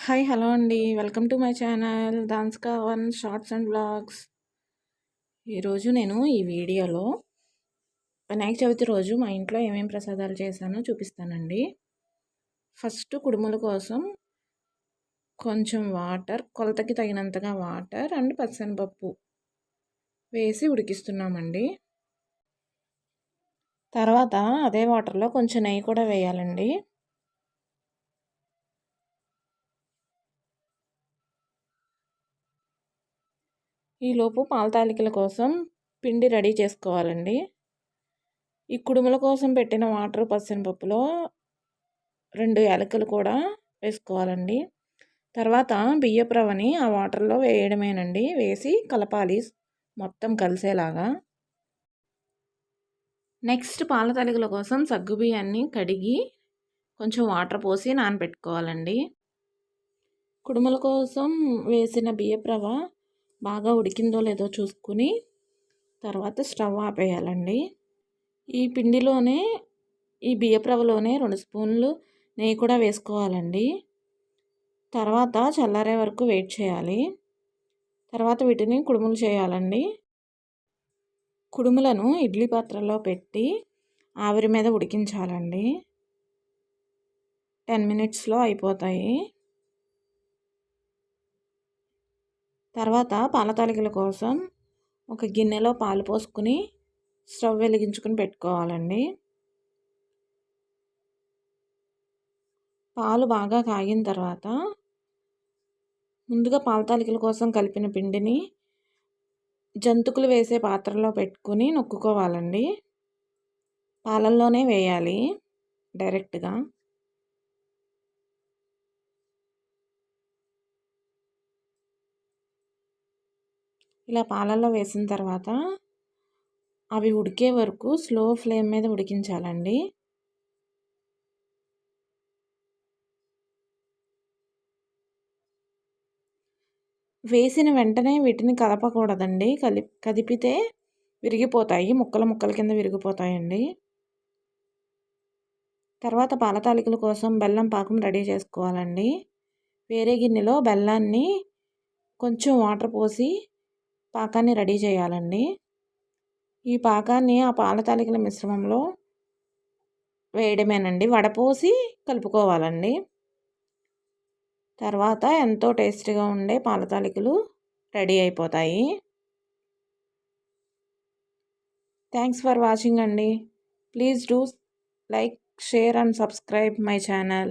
Hi hello అండి. Welcome to my channel దాన్స్కా one shorts and vlogs. ఈరోజు నేను ఈ వీడియోలో వినాయక చవితి రోజు మా ఇంట్లో ఏమేమి ప్రసాదాలు చేశానో చూపిస్తానండి. ఫస్ట్ కుడుముల కోసం కొంచెం వాటర్, కొలతకి తగినంతగా వాటర్ అండ్ పచ్చనిపప్పు వేసి ఉడికిస్తున్నామండి. తర్వాత అదే వాటర్లో కొంచెం నెయ్యి కూడా వేయాలండి. ఈలోపు పాల తాలికల కోసం పిండి రెడీ చేసుకోవాలండి. ఈ కుడుముల కోసం పెట్టిన వాటర్ పచ్చనిపప్పులో 2 యాలకులు కూడా వేసుకోవాలండి. తర్వాత బియ్యపు రవ్వని ఆ వాటర్లో వేయడమేనండి. వేసి కలపాలి మొత్తం కలిసేలాగా. నెక్స్ట్ పాల తాలికల కోసం సగ్గుబియ్యాన్ని కడిగి కొంచెం వాటర్ పోసి నానబెట్టుకోవాలండి. కుడుముల కోసం వేసిన బియ్యపు రవ్వ బాగా ఉడికిందో లేదో చూసుకుని తర్వాత స్టవ్ ఆపేయాలండి. ఈ పిండిలోనే ఈ బియ్యపు రవ్వలోనే 2 స్పూన్లు నెయ్యి కూడా వేసుకోవాలండి. తర్వాత చల్లారే వరకు వెయిట్ చేయాలి. తర్వాత వీటిని కుడుములు చేయాలండి. కుడుములను ఇడ్లీ పాత్రలో పెట్టి ఆవిరి మీద ఉడికించాలండి. 10 మినిట్స్లో అయిపోతాయి. తర్వాత పాల తాలికల కోసం ఒక గిన్నెలో పాలు పోసుకుని స్టవ్ వెలిగించుకుని పెట్టుకోవాలండి. పాలు బాగా కాగిన తర్వాత ముందుగా పాల తాలికల కోసం కలిపిన పిండిని జంతుకులు వేసే పాత్రలో పెట్టుకుని నొక్కుకోవాలండి. పాలల్లోనే వేయాలి డైరెక్ట్గా. ఇలా పాలల్లో వేసిన తర్వాత అవి ఉడికే వరకు స్లో ఫ్లేమ్ మీద ఉడికించాలండి. వేసిన వెంటనే వీటిని కదపకూడదండి. కదిపితే విరిగిపోతాయి, ముక్కల ముక్కల కింద విరిగిపోతాయండి. తర్వాత పాల తాలికల కోసం బెల్లం పాకం రెడీ చేసుకోవాలండి. వేరే గిన్నెలో బెల్లాన్ని కొంచెం వాటర్ పోసి పాకాన్ని రెడీ చేయాలండి. ఈ పాకాన్ని ఆ పాల తాలికల మిశ్రమంలో వేయడమేనండి. వడపోసి కలుపుకోవాలండి. తర్వాత ఎంతో టేస్టీగా ఉండే పాల తాలికలు రెడీ అయిపోతాయి. థ్యాంక్స్ ఫర్ వాచింగ్ అండి. Please do like, share and subscribe my channel.